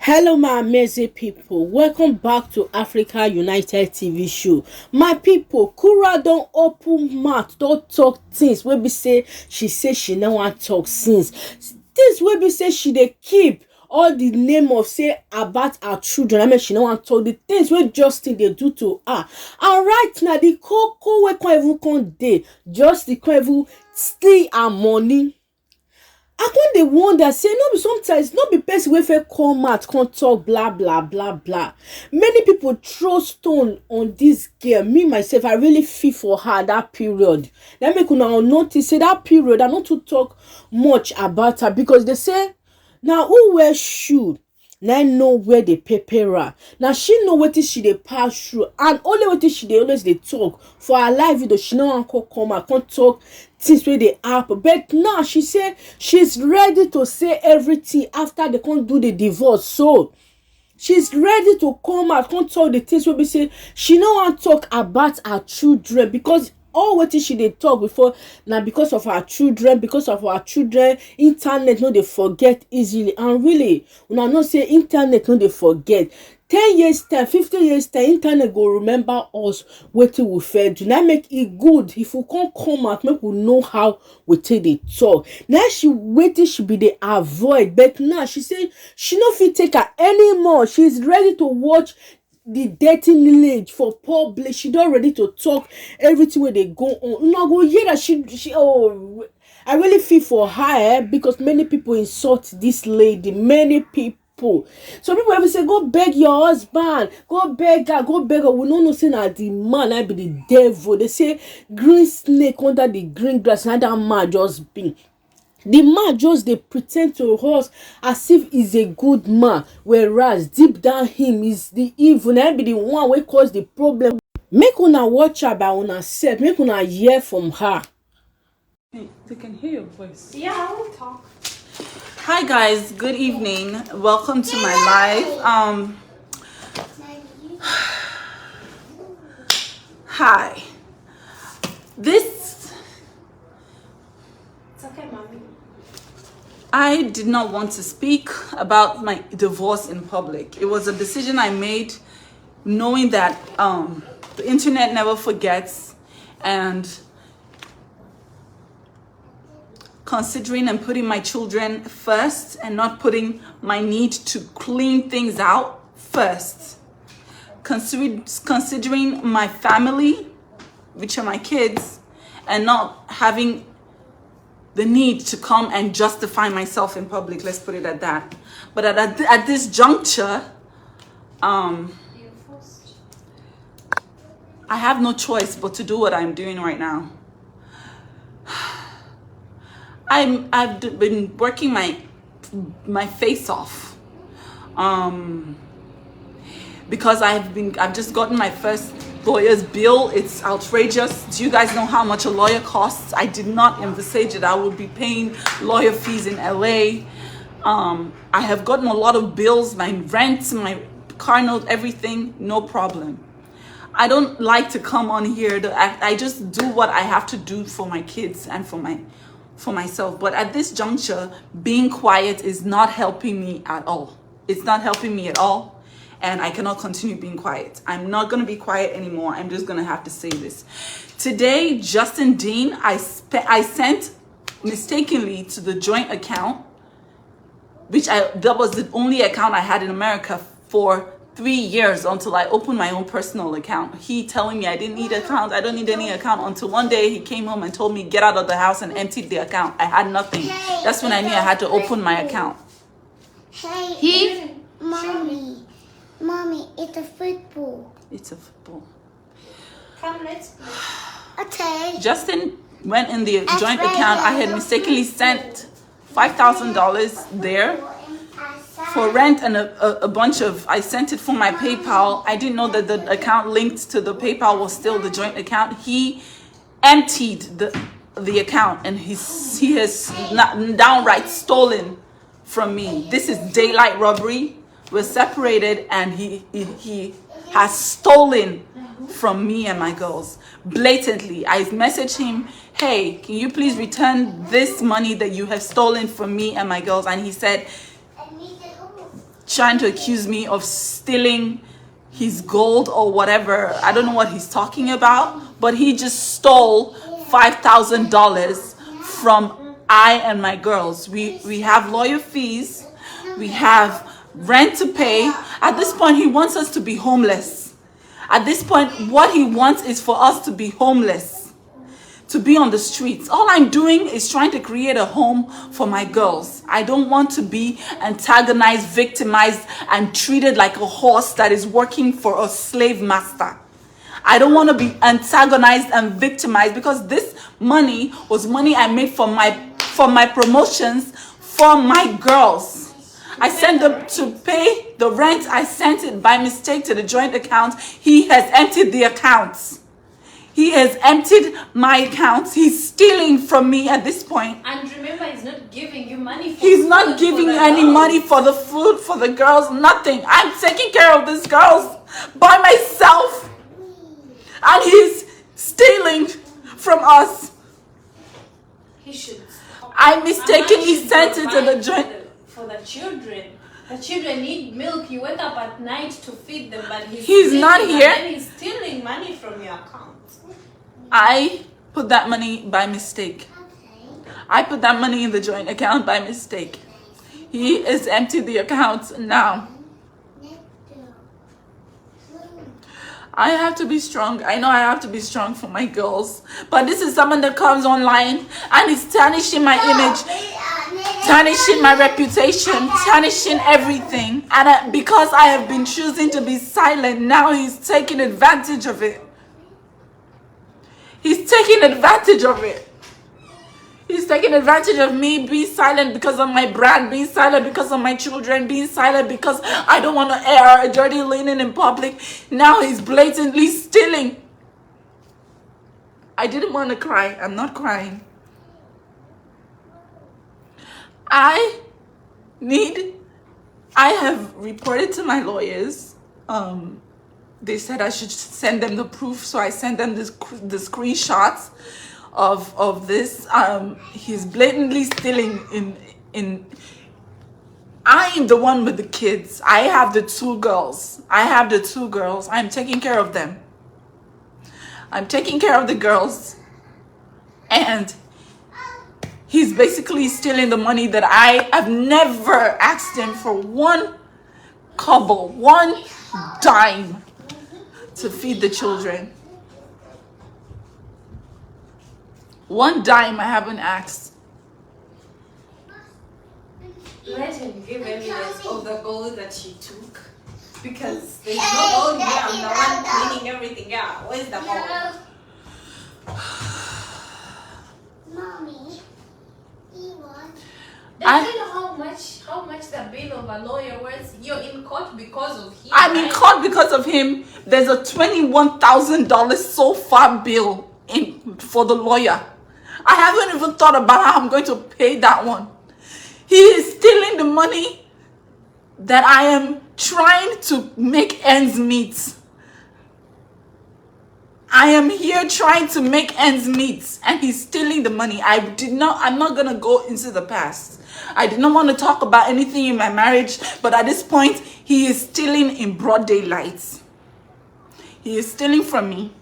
Hello my amazing people, welcome back to Africa United TV show. My people, Korra don open mouth, don talk things wey be say she no wan talk since. Things wey be say she dey keep all the name of say about her children. I mean she no wan talk the things wey Justin dey do to her. And right now the koko wey come dey, Justin come even steal her money. I con dey wonder say no be sometimes no be person wey fit come out come talk blah blah blah blah. Many people throw stone on this girl. Me myself, I really feel for her that period. Let make una notice say that period I no too talk much about her because they say na who wear shoe na know where they pepper her. Now she know wetin she dey pass through, and only wetin she dey always dey talk for her life video. She no wan come out come talk things wey dey happen, but now she say she's ready to say everything after they can't do the divorce. So she's ready to come out come talk the things wey be say she no wan talk about her children, because all wetin she dey talk before na because of her children, internet no dey forget easily. And really una know say internet no dey forget. 10 years time, 50 years time, internet go remember us wetin we fair do. Now make it good if we come out, make we know how we take dey talk. Now she wetin she be dey avoid, but now she say she no fit take her anymore. She's ready to watch the dirty village for public. She don ready to talk everything wey dey go on. Una go hear that she I really feel for her because many people insult this lady. Many people. Some people ever say go beg your husband, go beg her, go beg her. We no know say na the man I be the devil. They say green snake under the green grass, and that man just be. The man just dey pretend to us as if he's a good man, whereas deep down him is the evil. Na be the one wey cause the problem. Make una watch her by una self. Make una hear from her. They can hear your voice. Yeah, I will talk. Hi guys, good evening. Welcome to my live. Hi. It's okay, mommy. I did not want to speak about my divorce in public. It was a decision I made knowing that the internet never forgets, and considering and putting my children first and not putting my need to clean things out first. Considering my family, which are my kids, and not having the need to come and justify myself in public. Let's put it at that. But at this juncture, I have no choice but to do what I'm doing right now. I've been working my face off because I've just gotten my first lawyer's bill. It's outrageous. Do you guys know how much a lawyer costs? I did not envisage that I would be paying lawyer fees in LA. I have gotten a lot of bills, my rent, my car note, everything, no problem. I don't like to come on here to act. I just do what I have to do for my kids and for myself. But at this juncture, being quiet is not helping me at all. It's not helping me at all. And I cannot continue being quiet. I'm not going to be quiet anymore. I'm just going to have to say this. Today, Justin Dean, I sent mistakenly to the joint account, that was the only account I had in America for 3 years until I opened my own personal account. He telling me I didn't need account. I don't need any account, until one day he came home and told me get out of the house and emptied the account. I had nothing. That's when I knew I had to open my account. Mommy, it's a football. It's a football. Come, let's play. Okay. Justin went in the joint account. I had mistakenly sent $5,000 there for rent and a bunch of, I sent it for my PayPal. I didn't know that the account linked to the PayPal was still the joint account. He emptied the account, and he has not downright stolen from me. This is daylight robbery. We're separated, and he has stolen from me and my girls blatantly. I messaged him, hey, can you please return this money that you have stolen from me and my girls? And he said, trying to accuse me of stealing his gold or whatever. I don't know what he's talking about, but he just stole $5,000 from I and my girls. We have lawyer fees, we have rent to pay. At this point, he wants us to be homeless. At this point, what he wants is for us to be homeless, to be on the streets. All I'm doing is trying to create a home for my girls. I don't want to be antagonized, victimized, and treated like a horse that is working for a slave master. I don't want to be antagonized and victimized, because this money was money I made for my promotions for my girls. I sent them to pay the rent. I sent it by mistake to the joint account. He has emptied the accounts. He has emptied my accounts. He's stealing from me at this point. And remember, he's not giving you money for He's not giving any money for the food for the girls, nothing. I'm taking care of these girls by myself. And he's stealing from us. He should stop. I mistakenly sent it to the joint. For the children. The children need milk. You wake up at night to feed them, but He's not here. And then he's stealing money from your account. I put that money by mistake. I put that money in the joint account by mistake. He is emptied the account now. I have to be strong. I know I have to be strong for my girls. But this is someone that comes online and is tarnishing my image, tarnishing my reputation, tarnishing everything. And because I have been choosing to be silent, now he's taking advantage of it. He's taking advantage of it. He's taking advantage of me being silent because of my brand, being silent because of my children, being silent because I don't want to air a dirty linen in public. Now he's blatantly stealing. I didn't want to cry. I'm not crying. I have reported to my lawyers. They said I should send them the proof, so I sent them the screenshots of this. He's blatantly stealing in I am the one with the kids. I have the two girls. I'm taking care of them. I'm taking care of the girls. And he's basically stealing the money that I have never asked him for one kobo, one dime to feed the children. One dime I haven't asked. Let him give evidence of the gold that she took. Because there's no gold here. I'm the one cleaning everything out. Where's the gold? Mommy, he wants. Does he know how much the bill of a lawyer was? You're in court because of him. I'm in court because of him. There's a $21,000 so far bill for the lawyer. I haven't even thought about how I'm going to pay that one. He is stealing the money that I am trying to make ends meet. I am here trying to make ends meet, and he's stealing the money. I'm not going to go into the past. I did not want to talk about anything in my marriage, but at this point, he is stealing in broad daylight. He is stealing from me,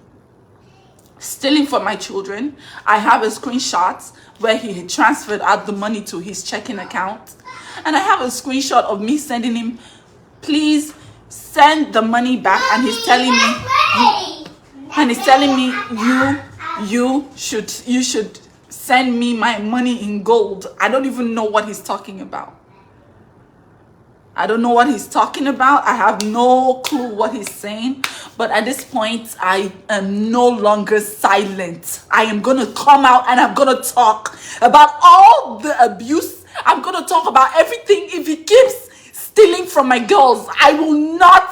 stealing from my children. I have a screenshot where he had transferred out the money to his checking account. And I have a screenshot of me sending him, please send the money back. And he's telling me, you should send me my money in gold. I don't even know what he's talking about. I don't know what he's talking about. I have no clue what he's saying. But at this point, I am no longer silent. I am going to come out and I'm going to talk about all the abuse. I'm going to talk about everything. If he keeps stealing from my girls, I will not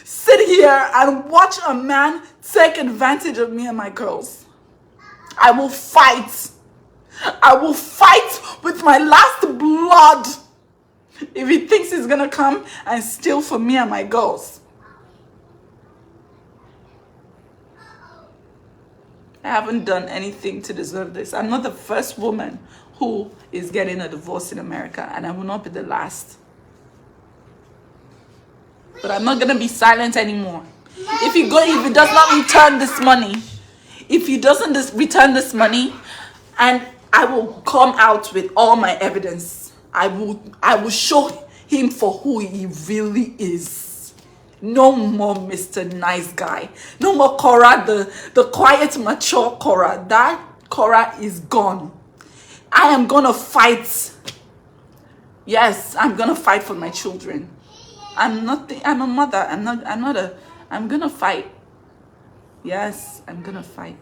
sit here and watch a man take advantage of me and my girls. I will fight. I will fight with my last blood if he thinks he's gonna come and steal from me and my girls. I haven't done anything to deserve this. I'm not the first woman who is getting a divorce in America, and I will not be the last. But I'm not gonna be silent anymore. If he does not return this money, if he doesn't return this money, and I will come out with all my evidence. I will show him for who he really is. No more Mr. Nice Guy. No more Korra, the quiet, mature Korra. That Korra is gone. I am gonna fight. Yes, I'm gonna fight for my children. I'm a mother. I'm gonna fight. Yes, I'm gonna fight.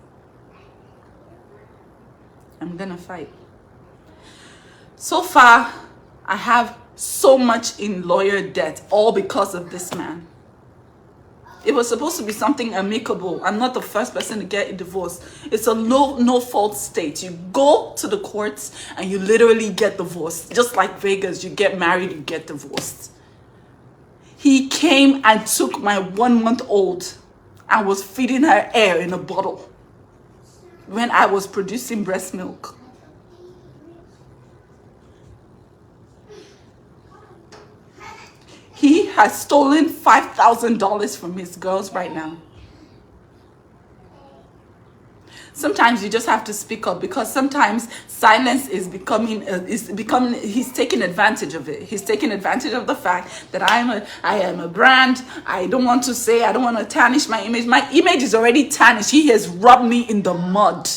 I'm gonna fight. So far, I have so much in lawyer debt, all because of this man. It was supposed to be something amicable. I'm not the first person to get a divorce. It's a no fault state. You go to the courts and you literally get divorced. Just like Vegas, you get married, you get divorced. He came and took my 1-month-old and was feeding her air in a bottle when I was producing breast milk. He has stolen $5,000 from his girls right now. Sometimes you just have to speak up, because sometimes silence is he's taking advantage of it. He's taking advantage of the fact that I am a brand. I don't want to tarnish my image. My image is already tarnished. He has rubbed me in the mud.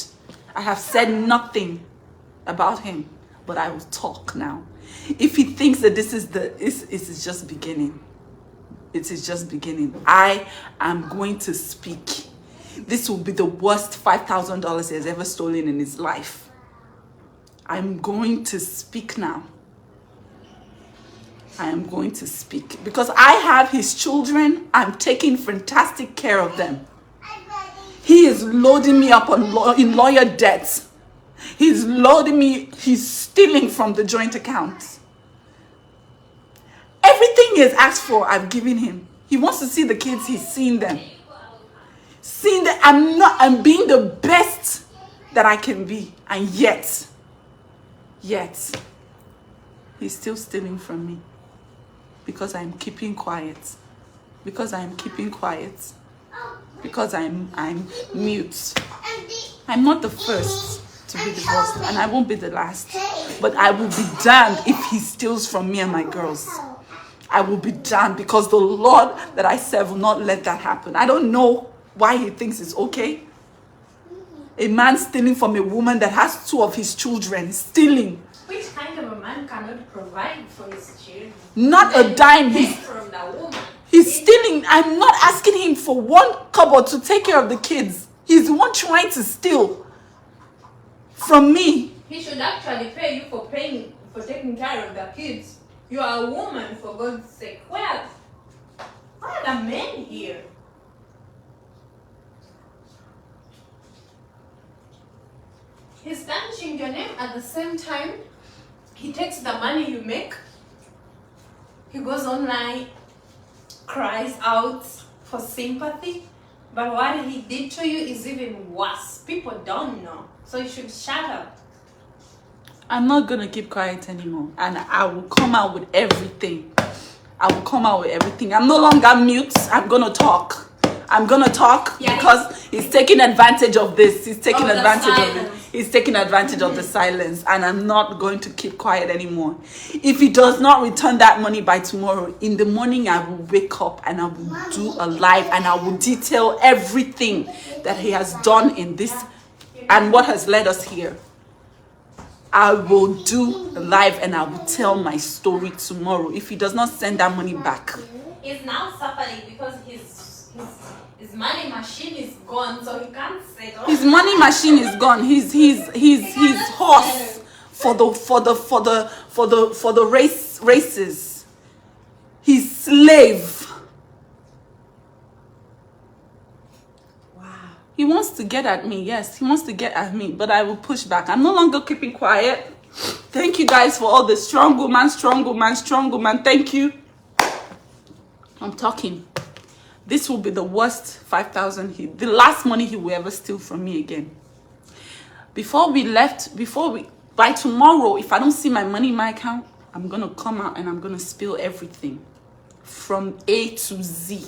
I have said nothing about him, but I will talk now. If he thinks that this is just beginning, it is just beginning. I am going to speak. This will be the worst $5,000 he has ever stolen in his life. I'm going to speak now. I am going to speak because I have his children. I'm taking fantastic care of them. He is loading me up in lawyer debts. He's loading me. He's stealing from the joint account. Everything he has asked for, I've given him. He wants to see the kids. He's seen them. Seeing that I'm being the best that I can be, and yet he's still stealing from me because I'm keeping quiet. Because I'm mute. I'm not the first to be divorced, and I won't be the last. But I will be damned if he steals from me and my girls. I will be damned, because the Lord that I serve will not let that happen. I don't know why he thinks it's okay. A man stealing from a woman that has 2 of his children. Stealing. Which kind of a man cannot provide for his children? Not a dime. He's stealing. I'm not asking him for 1 kobo to take care of the kids. He's the one trying to steal from me. He should actually pay you for taking care of the kids. You are a woman, for God's sake. Where are the men here? He's tarnishing your name. At the same time, he takes the money you make. He goes online, cries out for sympathy. But what he did to you is even worse. People don't know. So you should shut up. I'm not going to keep quiet anymore. And I will come out with everything. I'm no longer mute. I'm going to talk. Because he's taking advantage of this. He's taking advantage of it. He's taking advantage of the silence. And I'm not going to keep quiet anymore. If he does not return that money by tomorrow, in the morning I will wake up and I will do a live and I will detail everything that he has done in this and what has led us here. I will do a live and I will tell my story tomorrow if he does not send that money back. He's now suffering because his money machine is gone, so he can't settle. His money machine is gone. His horse for the races. His slave. He wants to get at me. Yes, he wants to get at me, but I will push back. I'm no longer keeping quiet. Thank you guys for all the strong woman. Thank you. I'm talking. This will be the worst 5,000. The last money he will ever steal from me again. But By tomorrow, if I don't see my money in my account, I'm gonna come out and I'm gonna spill everything from A to Z.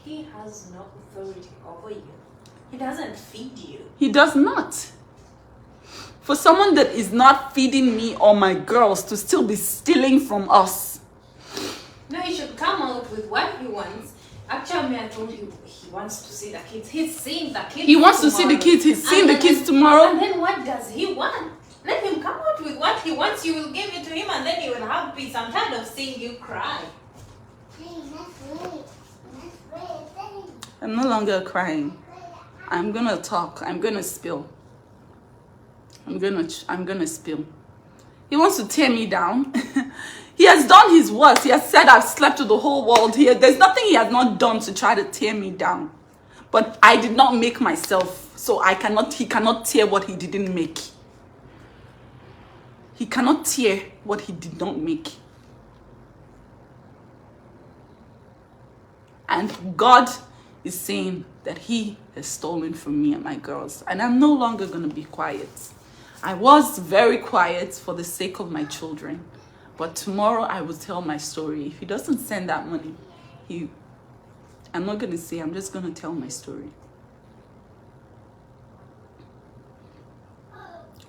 He has no authority over you. He doesn't feed you. He does not. For someone that is not feeding me or my girls to still be stealing from us. No, he should come out with what he wants. Actually, I told you he wants to see the kids. He's seeing the kids. He wants to see the kids. He's seeing the kids tomorrow. And then what does he want? Let him come out with what he wants. You will give it to him and then he will have peace. I'm tired of seeing you cry. I'm no longer crying. I'm gonna talk. I'm gonna spill. I'm gonna spill. He wants to tear me down. He has done his worst. He has said I've slept with the whole world here. There's nothing he has not done to try to tear me down. But I did not make myself, so he cannot tear what he didn't make. He cannot tear what he did not make. And God is saying that he has stolen from me and my girls. And I'm no longer going to be quiet. I was very quiet for the sake of my children. But tomorrow I will tell my story. If he doesn't send that money, I'm not going to say, I'm just going to tell my story.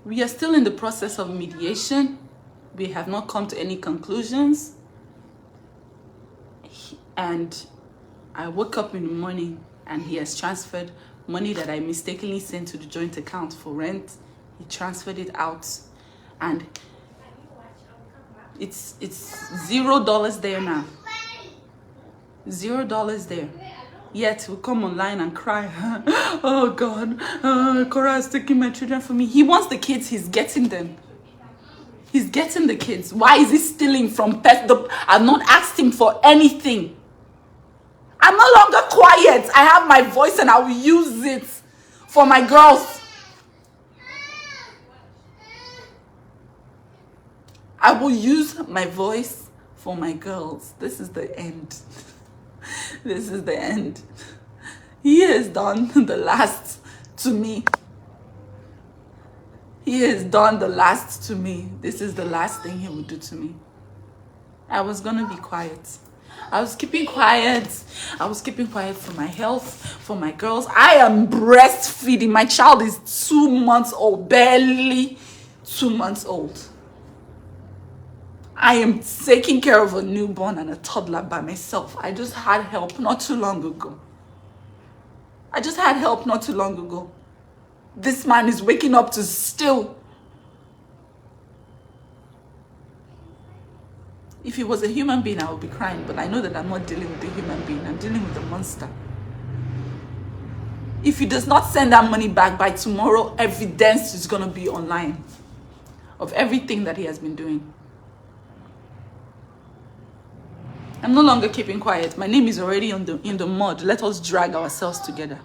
We are still in the process of mediation. We have not come to any conclusions. And I woke up in the morning and he has transferred money that I mistakenly sent to the joint account for rent. He transferred it out and it's $0 there now. $0 there. Yet we come online and cry. Oh God, Korra is taking my children from me. He wants the kids, he's getting them. He's getting the kids. Why is he stealing from pets? I've not asked him for anything. I'm no longer quiet. I have my voice and I will use it for my girls. I will use my voice for my girls. This is the end. This is the end. He has done the last to me. He has done the last to me. This is the last thing he will do to me. I was gonna be quiet. I was keeping quiet. I was keeping quiet for my health, for my girls. I am breastfeeding. My child is 2 months old, barely 2 months old. I am taking care of a newborn and a toddler by myself. I just had help not too long ago. This man is waking up to steal. If he was a human being, I would be crying, but I know that I'm not dealing with a human being. I'm dealing with a monster. If he does not send that money back by tomorrow, evidence is going to be online of everything that he has been doing. I'm no longer keeping quiet. My name is already in the mud. Let us drag ourselves together.